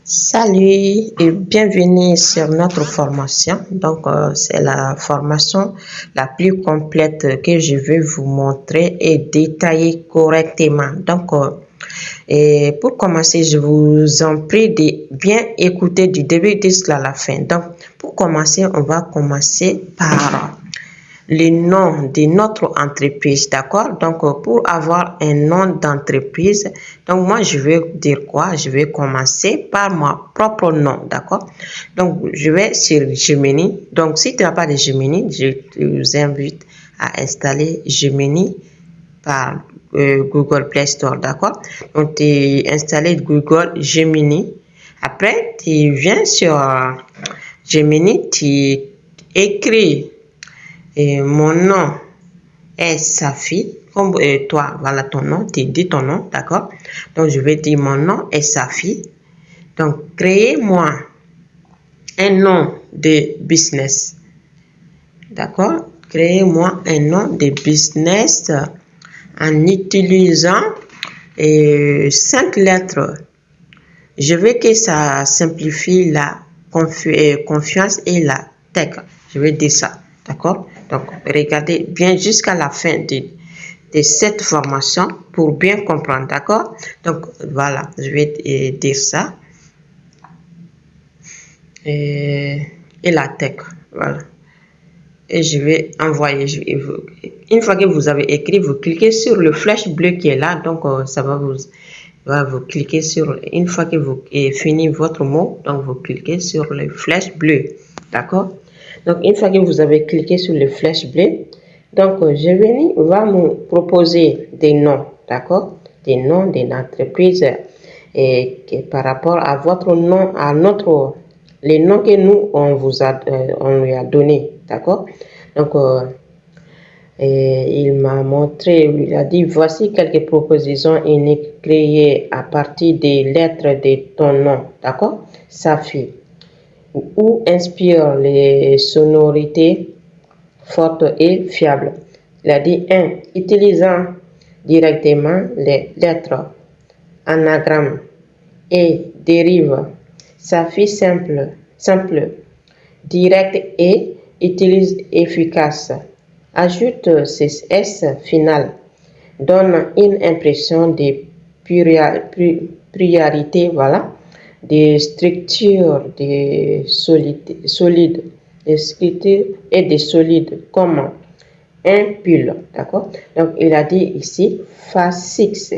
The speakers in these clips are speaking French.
Salut et bienvenue sur notre formation. Donc, c'est la formation la plus complète que je vais vous montrer et détailler correctement. Donc, et pour commencer, je vous en prie de bien écouter du début jusqu'à la fin. Donc, pour commencer, on va commencer par le nom de notre entreprise, d'accord? Donc, pour avoir un nom d'entreprise, donc moi, je vais dire quoi? Je vais commencer par mon propre nom, d'accord? Donc, je vais sur Gemini. Donc, si tu n'as pas de Gemini, je vous invite à installer Gemini par Google Play Store, d'accord? Donc, tu installes Google Gemini. Après, tu viens sur Gemini, tu écris mon nom est Safi, comme toi, voilà ton nom, tu dis ton nom, d'accord? Donc, je vais dire mon nom est Safi. Donc, créez-moi un nom de business, d'accord? Créez-moi un nom de business en utilisant 5 lettres. Je veux que ça simplifie la confiance et la tech. Je vais dire ça, d'accord? Donc, regardez bien jusqu'à la fin de cette formation pour bien comprendre, d'accord? Donc, voilà, je vais dire ça. Et la tech, voilà. Et je vais envoyer. Une fois que vous avez écrit, vous cliquez sur le flèche bleu qui est là. Donc, ça va vous cliquer sur, une fois que vous avez fini votre mot, donc vous cliquez sur le flèche bleu, d'accord? Donc, une fois que vous avez cliqué sur le flèche bleu, donc Gemini va nous proposer des noms, d'accord? Des noms d'entreprises et par rapport à votre nom, les noms que nous, on lui a donné, d'accord? Donc, et il m'a montré, il a dit, voici quelques propositions uniques créées à partir des lettres de ton nom, d'accord? Safi, où inspire les sonorités fortes et fiables. Il a dit 1. Utilisant directement les lettres, anagrammes et dérives. Safi simple, direct et utilise efficace. Ajoute ces S final, donne une impression de priorité, voilà, de structure, de solide, de structure et de solide, comme un pull, d'accord? Donc, il a dit ici, phase 6,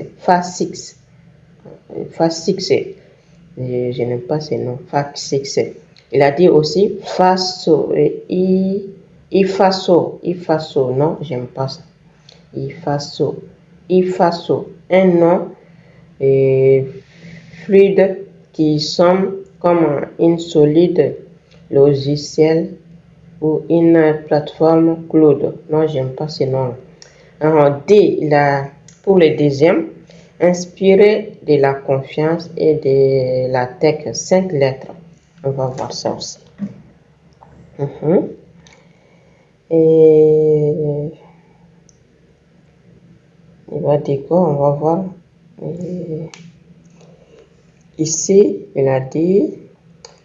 je n'aime pas ces noms, phase 6. Il a dit aussi, faso, Ifaso, non, j'aime pas ça. Ifaso, un nom fluide qui semble comme un solide logiciel ou une plateforme cloud. Non, j'aime pas ce nom. Alors, D, pour le deuxième, inspiré de la confiance et de la tech, 5 lettres. On va voir ça aussi. Et il va dire quoi? On va voir. Et ici, il a dit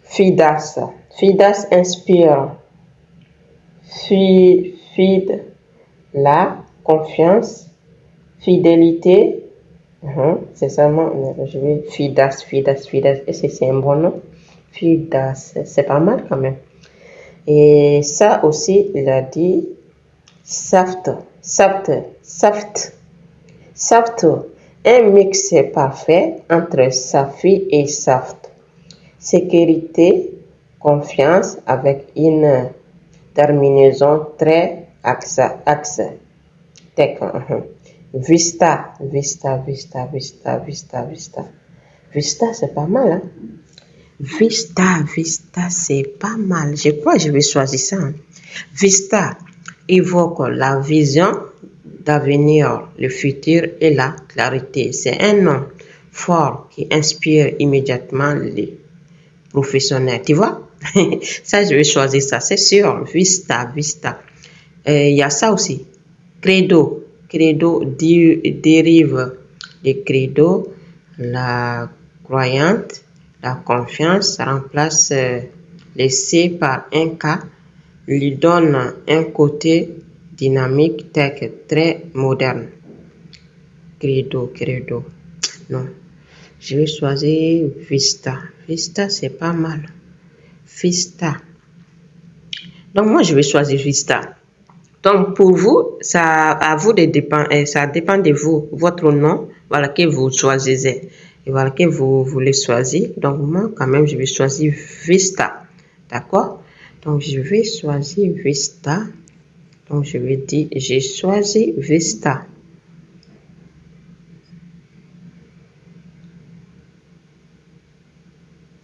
Fidas. Fidas inspire. Fide, la confiance, fidélité. C'est seulement, je vais Fidas. Et c'est un bon nom. Fidas, c'est pas mal quand même. Et ça aussi, il a dit Saft, un mix parfait entre Safi et Saft. Sécurité, confiance avec une terminaison très axe. Tech. Vista, c'est pas mal, hein? Vista, c'est pas mal. Je crois que je vais choisir ça. Vista évoque la vision d'avenir, le futur et la clarité. C'est un nom fort qui inspire immédiatement les professionnels. Tu vois? Ça, je vais choisir ça, c'est sûr. Vista. Il y a ça aussi. Credo dérive de credo, la croyante, La confiance remplace les C par un K, lui donne un côté dynamique, tech, très moderne. Credo. Non, je vais choisir Vista. Vista, c'est pas mal. Vista. Donc, moi, je vais choisir Vista. Donc, pour vous, ça dépend de vous, votre nom, voilà, que vous choisissez. Et voilà, que vous voulez choisir. Donc, moi, quand même, je vais choisir Vista. D'accord? Donc, je vais choisir Vista. Donc, je vais dire, j'ai choisi Vista.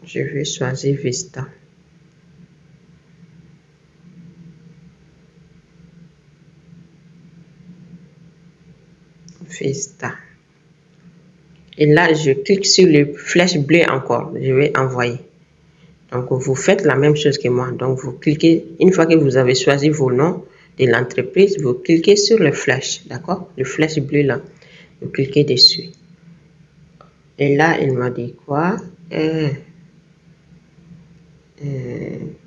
Je vais choisir Vista. Vista. Et là, je clique sur le flèche bleu encore. Je vais envoyer. Donc, vous faites la même chose que moi. Donc, vous cliquez, une fois que vous avez choisi vos noms de l'entreprise, vous cliquez sur le flèche, d'accord? Le flèche bleu là. Vous cliquez dessus. Et là, il m'a dit quoi?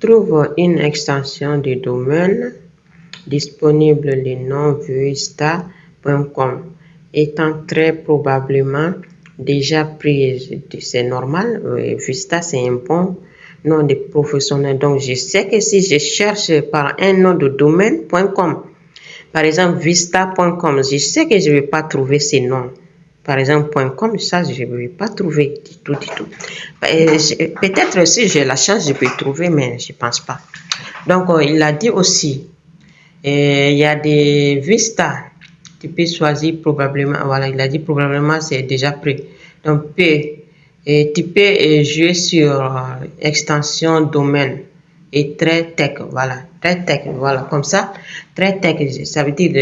Trouve une extension de domaine disponible le nom vista.com étant très probablement déjà prise. C'est normal, Vista c'est un bon nom de professionnel. Donc je sais que si je cherche par un nom de domaine.com, par exemple vista.com, je sais que je ne vais pas trouver ces noms. Par exemple, .com, ça, je ne vais pas trouver du tout. Peut-être si j'ai la chance, je peux trouver, mais je ne pense pas. Donc, il a dit aussi, il y a des Vista. Tu peux choisir probablement, voilà, il a dit probablement c'est déjà pris. Donc, tu peux jouer sur extension domaine et très tech, voilà, comme ça. Très tech, ça veut dire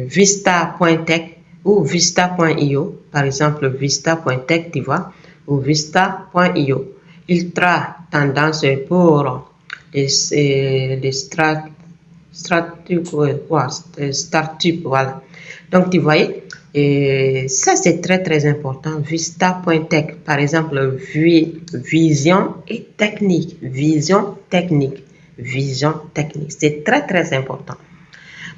vista.tech ou vista.io, par exemple vista.tech, tu vois, ou vista.io. Ultra tendance pour les start-up, voilà. Donc, tu voyez, et ça c'est très très important. Vista.tech, par exemple, vision technique, c'est très très important.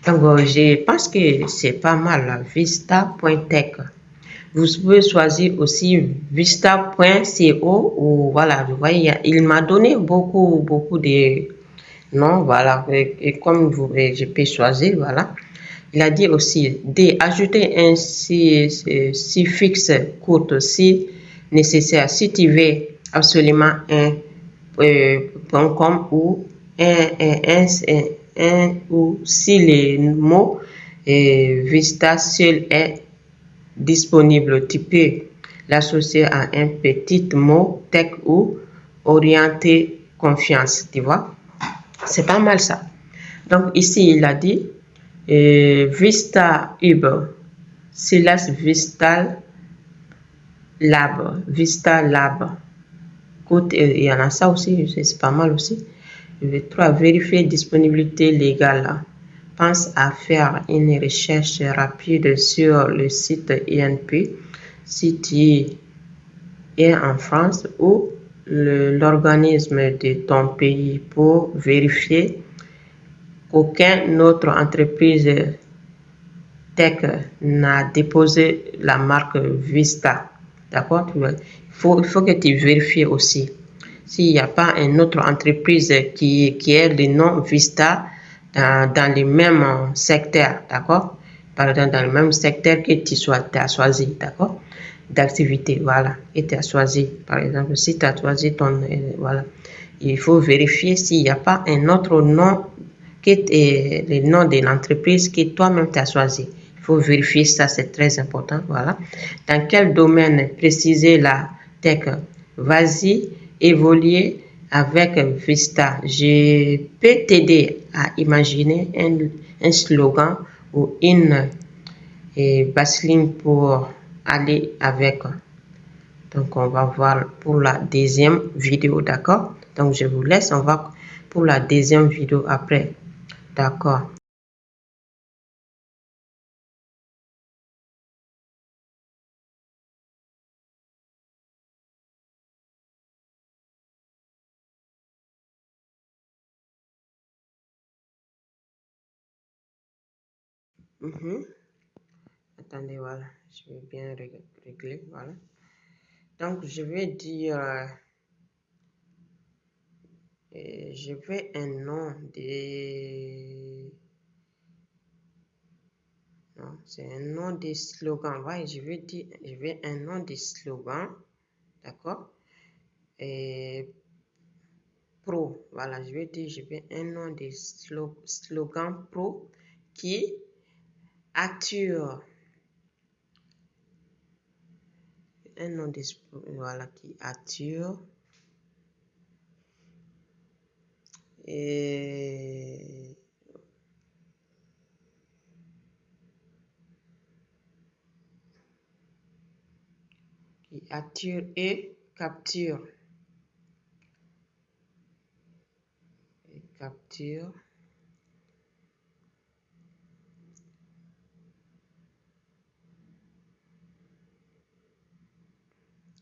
Donc, je pense que c'est pas mal, Vista.tech. Vous pouvez choisir aussi vista.co ou voilà, vous voyez, il m'a donné beaucoup de noms, voilà, et comme je peux choisir, voilà. Il a dit aussi d'ajouter un suffixe court si nécessaire, si tu veux absolument un .com ou ou si le mot Vista seul est disponible, tu peux l'associer à un petit mot tech ou orienté confiance, tu vois. C'est pas mal ça. Donc ici, il a dit Vista Uber, Silas Vista Lab. Il y en a ça aussi, c'est pas mal aussi. Je vais vérifier disponibilité légale. Pense à faire une recherche rapide sur le site INP si tu es en France ou l'organisme de ton pays pour vérifier qu'aucune autre entreprise tech n'a déposé la marque Vista. D'accord? Il faut que tu vérifies aussi. S'il n'y a pas une autre entreprise qui est le nom Vista dans le même secteur, d'accord? Par exemple, dans le même secteur que tu as choisi, d'accord? D'activité, voilà, et tu as choisi. Par exemple, si tu as choisi voilà, il faut vérifier s'il n'y a pas un autre nom que le nom de l'entreprise que toi-même tu as choisi. Il faut vérifier ça, c'est très important, voilà. Dans quel domaine préciser la tech? Vas-y, évoluer avec Vista. Je peux t'aider à imaginer un slogan ou une baseline pour aller avec. Donc, on va voir pour la deuxième vidéo, d'accord? Donc, je vous laisse, on va pour la deuxième vidéo après. D'accord. Attendez, voilà, je vais bien régler, voilà. Donc, je vais dire, je vais un nom de... Non, c'est un nom de slogan. Ouais, je vais un nom de slogan, d'accord? Et pro, voilà, je vais un nom de slogan pro qui attire, un nom de, voilà, qui attire et et capture.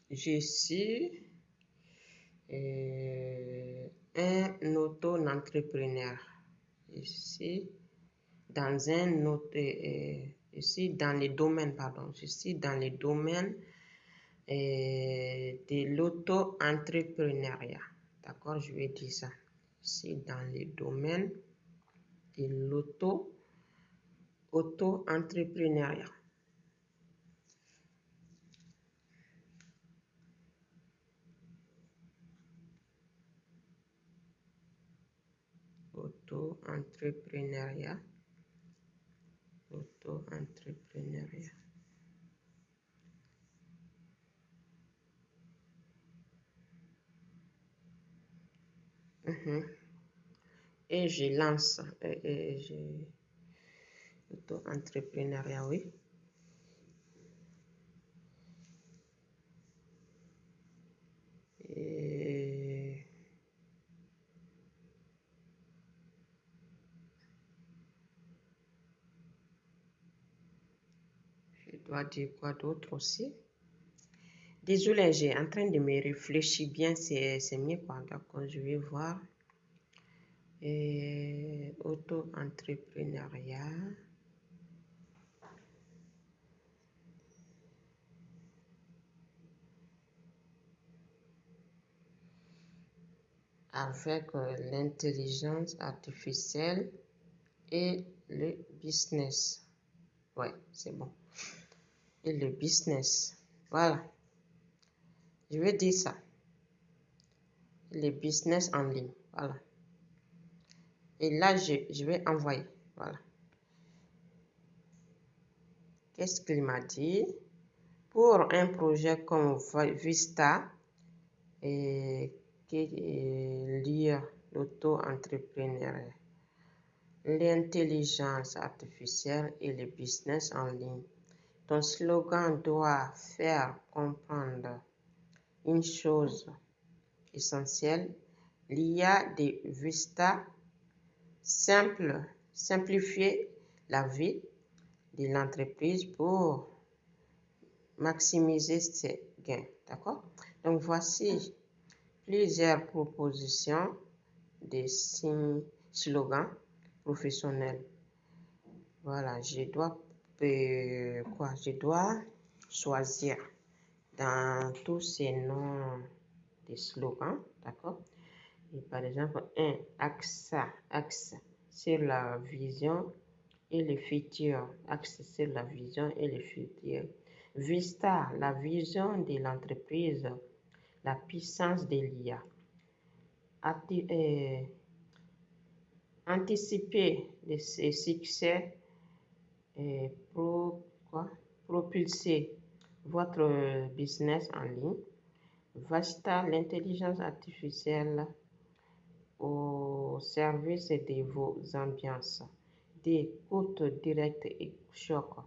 Je suis un auto-entrepreneur. Je suis dans un autre, je suis dans le domaine, pardon, je suis dans le domaine de l'auto-entrepreneuriat. D'accord, je vais dire ça. Je suis dans le domaine de auto-entrepreneuriat. Auto-entrepreneuriat. Auto-entrepreneuriat. Et je lance. Auto-entrepreneuriat, oui. Et je dois dire quoi d'autre aussi? Désolé, j'ai en train de me réfléchir bien, c'est mieux quoi. D'accord, je vais voir. Auto-entrepreneuriat. Avec l'intelligence artificielle et le business. Ouais, c'est bon. Et le business. Voilà. Je vais dire ça. Le business en ligne. Voilà. Et là, je vais envoyer. Voilà. Qu'est-ce qu'il m'a dit? Pour un projet comme Vista, et qui lie l'auto-entrepreneuriat, l'intelligence artificielle et le business en ligne, ton slogan doit faire comprendre une chose essentielle. L'IA de Vista simplifier la vie de l'entreprise pour maximiser ses gains. D'accord? Donc, voici plusieurs propositions de slogans professionnels. Voilà, je dois Je dois choisir dans tous ces noms de slogans, d'accord? Et par exemple, axe sur la vision et le futur. Axe sur la vision et le futur. Vista, la vision de l'entreprise, la puissance de l'IA. Anticiper les succès et propulser votre business en ligne. Vasta, l'intelligence artificielle au service de vos ambiances. Des coûts directs et chocs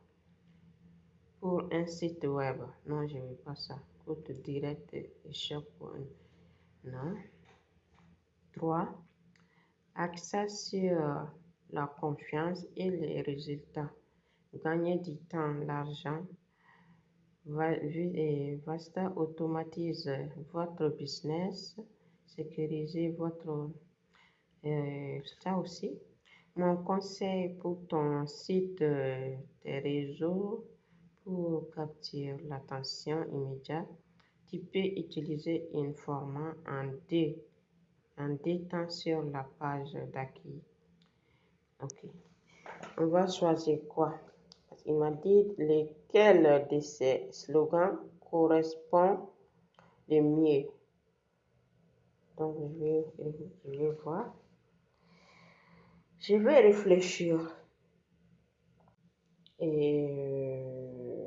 pour un site web. Non, je ne veux pas ça. Coûts directs et chocs pour un... Non. 3. Accès sur la confiance et les résultats. Gagner du temps, l'argent. Vasta automatise votre business. Sécuriser votre... ça aussi. Mon conseil pour ton site, tes réseaux, pour capturer l'attention immédiate, tu peux utiliser un format en deux temps sur la page d'accueil. Ok. On va choisir quoi? Il m'a dit lequel de ces slogans correspond le mieux. Donc, je vais voir. Je vais réfléchir et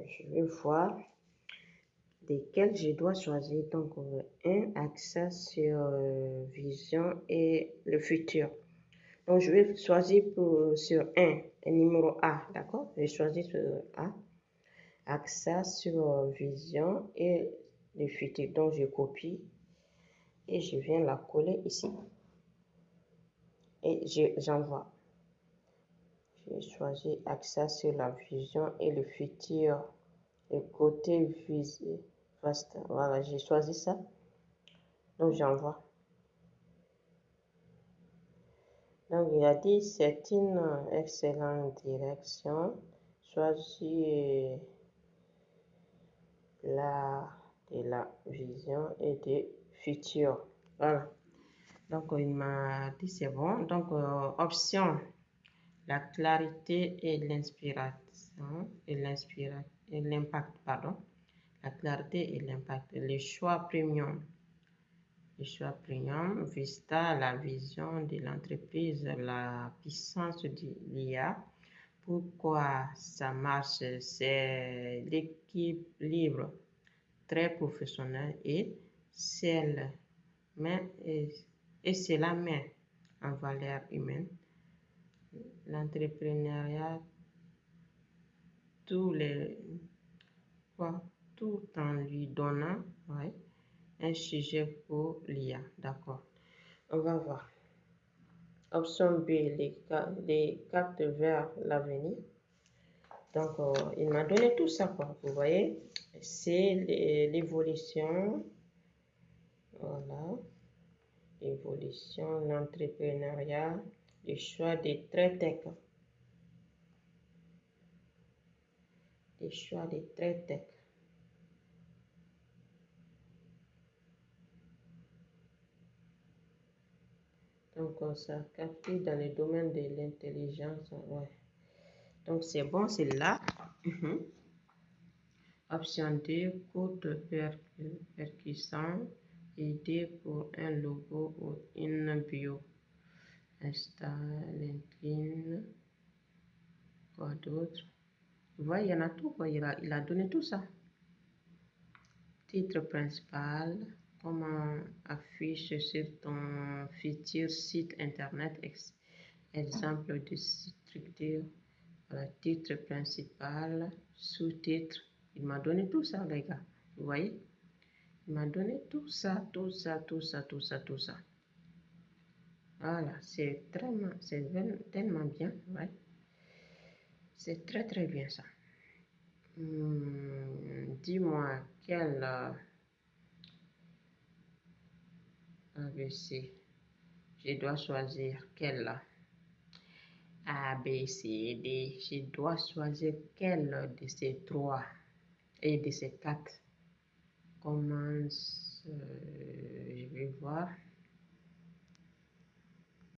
je vais voir lesquels je dois choisir. Donc, un accès sur vision et le futur. Donc, je vais choisir sur un numéro A, d'accord? Je vais choisir sur A, accès sur vision et le futur. Donc, je copie et je viens la coller ici. Et j'envoie. J'ai choisi accès sur la vision et le futur. Le côté vaste. Voilà, j'ai choisi ça. Donc, j'envoie. Donc, il a dit c'est une excellente direction. Choisis de la vision et du futur. Voilà. Donc, il m'a dit c'est bon. Donc, option, la clarité et l'inspiration et l'impact, pardon. La clarté et l'impact. Le choix premium. Le choix premium, Vista, la vision de l'entreprise, la puissance de l'IA. Pourquoi ça marche? C'est l'équilibre très professionnel et celle et cela met en valeur humaine l'entrepreneuriat tout en lui donnant un sujet pour l'IA. D'accord. On va voir. Option B, les cartes vers l'avenir. Donc, il m'a donné tout ça, quoi. Vous voyez, c'est l'évolution. Voilà. L'évolution, l'entrepreneuriat, le choix des traits tech. Les choix des traits tech. Donc, ça capture dans le domaine de l'intelligence. Ouais. Donc, c'est bon, c'est là. Option D, courte percussion, idée pour un logo ou une bio. Insta, LinkedIn, quoi d'autre? Vous voyez, il y en a tout, quoi. Il a donné tout ça. Titre principal, comment affiche sur ton futur site internet, exemple de structure, titre principal, sous-titre. Il m'a donné tout ça, les gars. Vous voyez? Il m'a donné tout ça, tout ça, tout ça, tout ça, tout ça. Voilà, c'est tellement bien, ouais. C'est très, très bien ça. Dis-moi, quel ABC? Je dois choisir quel A, B, C, D. Je dois choisir quel de ces trois et de ces quatre. Commence, je vais voir.